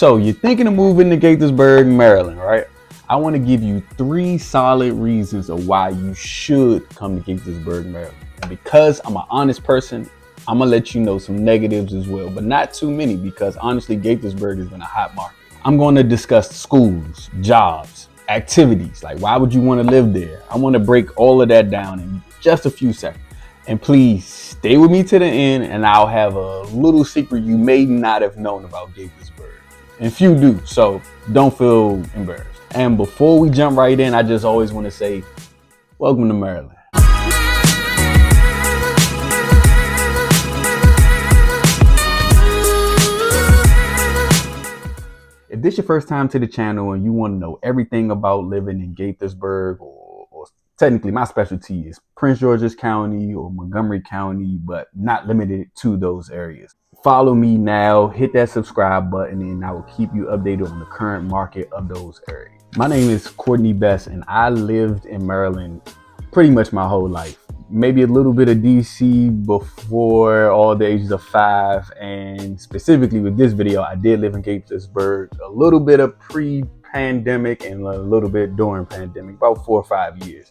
So you're thinking of moving to Gaithersburg, Maryland, right? I want to give you 3 solid reasons of why you should come to Gaithersburg, Maryland. And because I'm an honest person, I'm going to let you know some negatives as well, but not too many, because honestly, Gaithersburg has been a hot market. I'm going to discuss schools, jobs, activities. Like, why would you want to live there? I want to break all of that down in just a few seconds. And please stay with me to the end, and I'll have a little secret you may not have known about Gaithersburg. And few do, so don't feel embarrassed. And before we jump right in, I just always want to say, welcome to Maryland. If this is your first time to the channel and you want to know everything about living in Gaithersburg, or technically my specialty is Prince George's County or Montgomery County, but not limited to those areas, follow me now, hit that subscribe button, and I will keep you updated on the current market of those areas. My name is Courtney Best, and I lived in Maryland pretty much my whole life. Maybe a little bit of DC before all the ages of 5, and specifically with this video, I did live in Gaithersburg a little bit of pre-pandemic and a little bit during pandemic, about 4 or 5 years.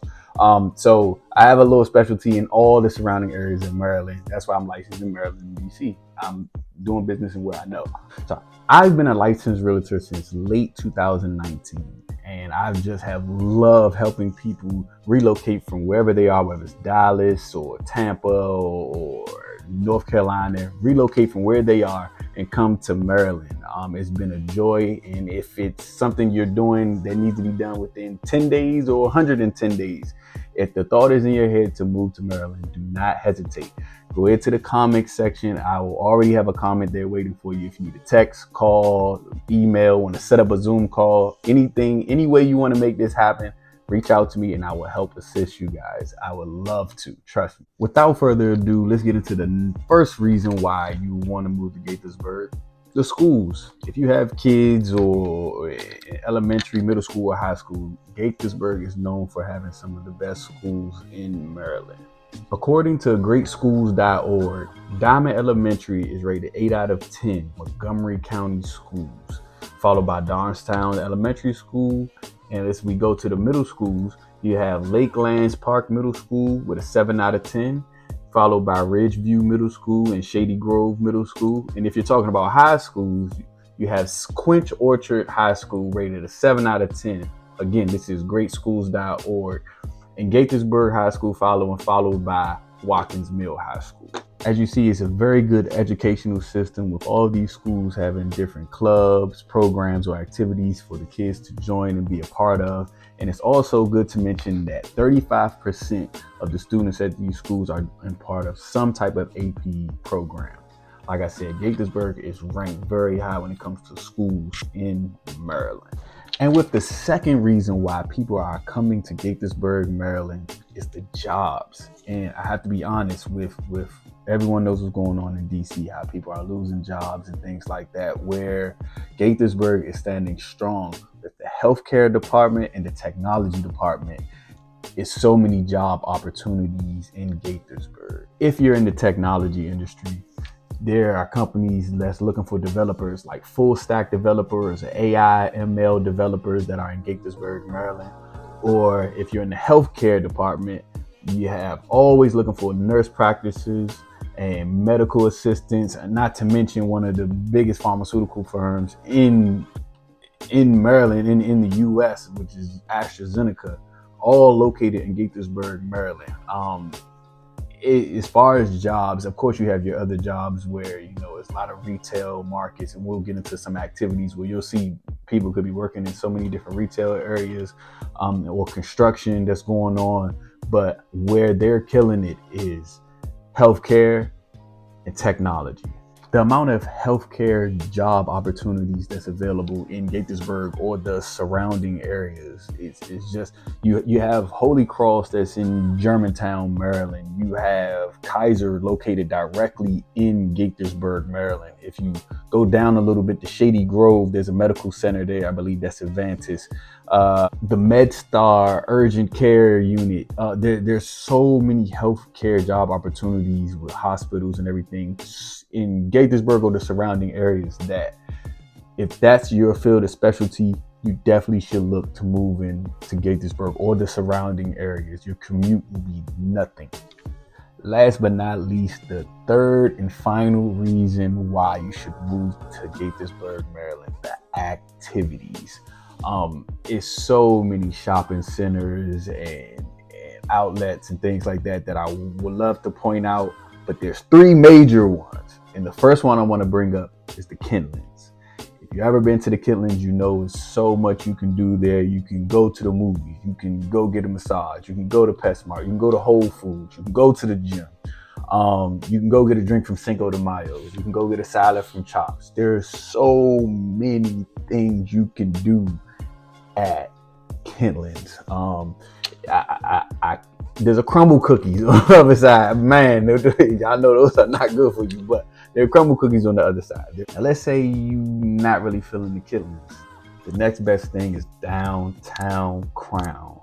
So I have a little specialty in all the surrounding areas in Maryland. That's why I'm licensed in Maryland and DC. I'm doing business in where I know. So I've been a licensed realtor since late 2019. And I just have loved helping people relocate from wherever they are, whether it's Dallas or Tampa or North Carolina, relocate from where they are and come to Maryland. It's been a joy. And if it's something you're doing that needs to be done within 10 days or 110 days, if the thought is in your head to move to Maryland, do not hesitate. Go ahead to the comment section. I will already have a comment there waiting for you. If you need a text, call, email, want to set up a Zoom call, anything, any way you want to make this happen, reach out to me and I will help assist you guys. I would love to, trust me. Without further ado, let's get into the first reason why you want to move to Gaithersburg. The schools. If you have kids or elementary, middle school, or high school, Gaithersburg is known for having some of the best schools in Maryland. According to greatschools.org, Diamond Elementary is rated 8 out of 10 Montgomery County schools, followed by Darnestown Elementary School. And as we go to the middle schools, you have Lakelands Park Middle School with a 7 out of 10, followed by Ridgeview Middle School and Shady Grove Middle School. And if you're talking about high schools, you have Quinch Orchard High School rated a 7 out of 10. Again, this is greatschools.org. And Gaithersburg High School followed by Watkins Mill High School. As you see, it's a very good educational system, with all of these schools having different clubs, programs, or activities for the kids to join and be a part of. And it's also good to mention that 35% of the students at these schools are in part of some type of AP program. Like I said, Gaithersburg is ranked very high when it comes to schools in Maryland. And with the second reason why people are coming to Gaithersburg, Maryland, is the jobs. And I have to be honest with everyone knows what's going on in DC, how people are losing jobs and things like that, where Gaithersburg is standing strong with the healthcare department and the technology department. It's so many job opportunities in Gaithersburg. If you're in the technology industry, there are companies that's looking for developers, like full stack developers, AI, ML developers that are in Gaithersburg, Maryland. Or if you're in the healthcare department, you have always looking for nurse practitioners and medical assistants, and not to mention one of the biggest pharmaceutical firms in Maryland, in the US, which is AstraZeneca, all located in Gaithersburg, Maryland. As far as jobs, of course, you have your other jobs where, you know, it's a lot of retail markets, and we'll get into some activities where you'll see people could be working in so many different retail areas, or construction that's going on. But where they're killing it is healthcare and technology. The amount of healthcare job opportunities that's available in Gaithersburg or the surrounding areas is just, you have Holy Cross that's in Germantown, Maryland. You have Kaiser located directly in Gaithersburg, Maryland. If you go down a little bit to Shady Grove, there's a medical center there. I believe that's Advantis. The MedStar urgent care unit. There's so many healthcare job opportunities with hospitals and everything in Gaithersburg or the surrounding areas that if that's your field of specialty, you definitely should look to move in to Gaithersburg or the surrounding areas. Your commute will be nothing. Last but not least, the third and final reason why you should move to Gaithersburg, Maryland, the activities. It's so many shopping centers and outlets and things like that that I would love to point out, but there's three major ones. And the first one I want to bring up is the Kentlands. If you ever been to the Kentlands, you know there's so much you can do there. You can go to the movies, you can go get a massage, you can go to PetSmart, you can go to Whole Foods, you can go to the gym. You can go get a drink from Cinco de Mayo. You can go get a salad from Chops. There's so many things you can do at Kentlands. There's a crumble cookies on the other side. Man, y'all know those are not good for you, but there are crumble cookies on the other side. Now, let's say you're not really feeling the Kentlands. The next best thing is downtown Crown.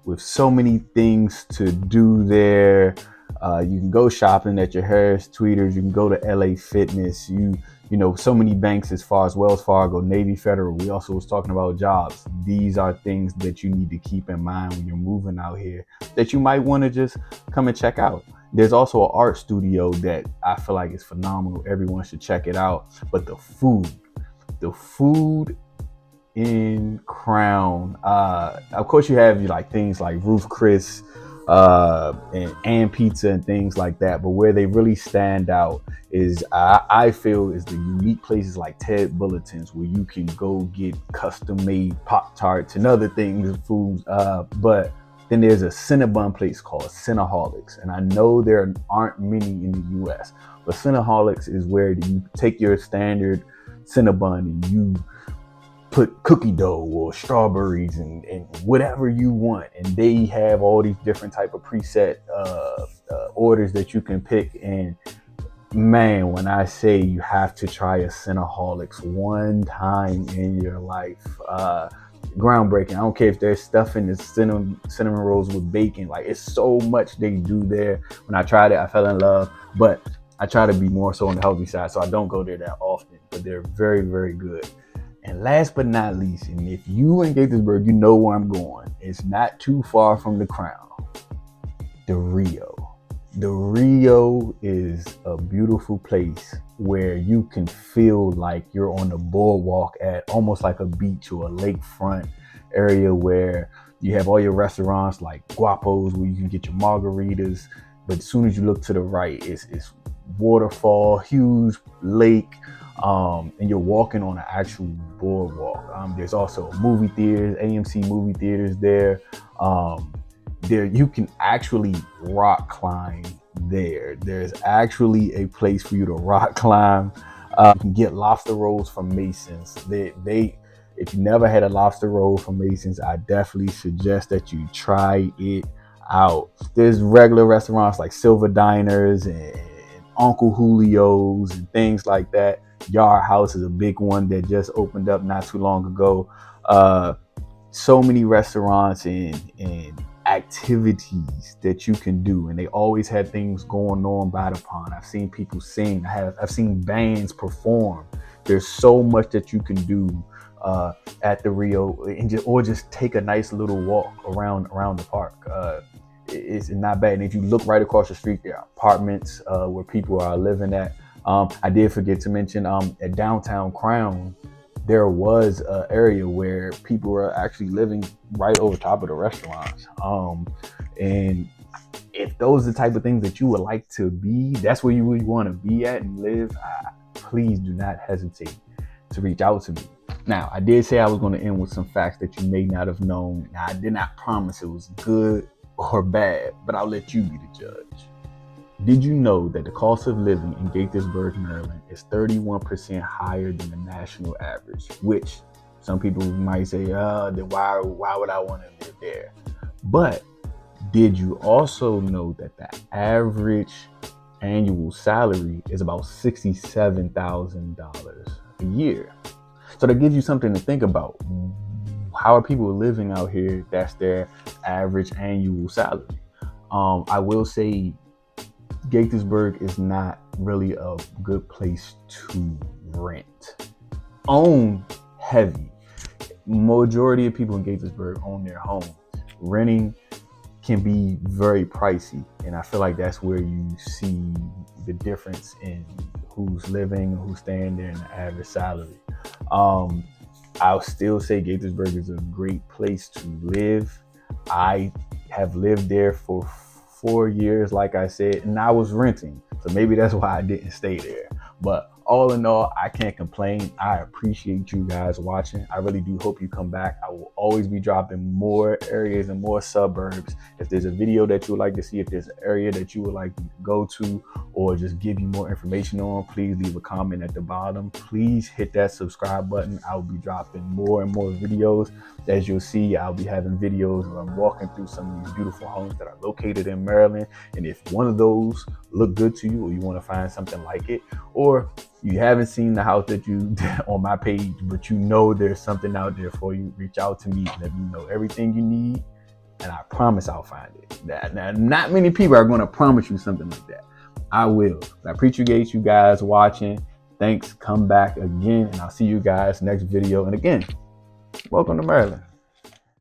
With so many things to do there. You can go shopping at your Harris Tweeters. You can go to LA Fitness. You know, so many banks as far as Wells Fargo, Navy Federal. We also was talking about jobs. These are things that you need to keep in mind when you're moving out here that you might want to just come and check out. There's also an art studio that I feel like is phenomenal. Everyone should check it out. But the food in Crown, of course you have like things like Roof Chris, and pizza and things like that, but where they really stand out is I feel is the unique places like Ted Bulletin's, where you can go get custom made Pop-Tarts and other things, foods, but then there's a Cinnabon place called Cinnaholics, and I know there aren't many in the US, but Cinnaholics is where you take your standard Cinnabon and you put cookie dough or strawberries and whatever you want, and they have all these different type of preset orders that you can pick. And man, when I say you have to try a Cinnaholics one time in your life, groundbreaking. I don't care if there's stuff in the cinnamon rolls with bacon, like it's so much they do there. When I tried it, I fell in love, but I try to be more so on the healthy side, so I don't go there that often, but they're very, very good. And last but not least, and if you in Gaithersburg, you know where I'm going. It's not too far from the Crown. The Rio. The Rio is a beautiful place where you can feel like you're on the boardwalk at almost like a beach or a lakefront area, where you have all your restaurants like Guapo's where you can get your margaritas. But as soon as you look to the right, it's waterfall, huge lake. And you're walking on an actual boardwalk. There's also movie theaters, AMC movie theaters there. There you can actually rock climb there. There's actually a place for you to rock climb. You can get lobster rolls from Mason's. If you never had a lobster roll from Mason's, I definitely suggest that you try it out. There's regular restaurants like Silver Diners and Uncle Julio's and things like that. Yard House is a big one that just opened up not too long ago. So many restaurants and activities that you can do, and they always have things going on by the pond. I've seen people sing. I've seen bands perform. There's so much that you can do at the Rio, and just take a nice little walk around the park. It's not bad. And if you look right across the street, there are apartments where people are living at. I did forget to mention at downtown Crown, there was an area where people were actually living right over top of the restaurants. And if those are the type of things that you would like to be, that's where you really want to be at and live, please do not hesitate to reach out to me. Now, I did say I was going to end with some facts that you may not have known. Now, I did not promise it was good or bad, but I'll let you be the judge. Did you know that the cost of living in Gaithersburg, Maryland is 31% higher than the national average? Which some people might say, then why would I want to live there? But did you also know that the average annual salary is about $67,000 a year? So that gives you something to think about. How are people living out here? That's their average annual salary. I will say Gaithersburg is not really a good place to rent. own heavy. Majority of people in Gaithersburg own their home. Renting can be very pricey, and I feel like that's where you see the difference in who's living, who's staying there, and the average salary. I'll still say Gaithersburg is a great place to live. I have lived there for 4 years, like I said, and I was renting, so maybe that's why I didn't stay there. But all in all, I can't complain. I appreciate you guys watching. I really do hope you come back. I will always be dropping more areas and more suburbs. If there's a video that you would like to see, if there's an area that you would like me to go to, or just give you more information on, please leave a comment at the bottom. Please hit that subscribe button. I'll be dropping more and more videos. As you'll see, I'll be having videos where I'm walking through some of these beautiful homes that are located in Maryland. And if one of those look good to you, or you want to find something like it, or you haven't seen the house that you on my page, but you know there's something out there for you, reach out to me. Let me know everything you need, and I promise I'll find it. Now, not many people are going to promise you something like that. I will. I appreciate you guys watching. Thanks. Come back again, and I'll see you guys next video. And again, welcome to Maryland.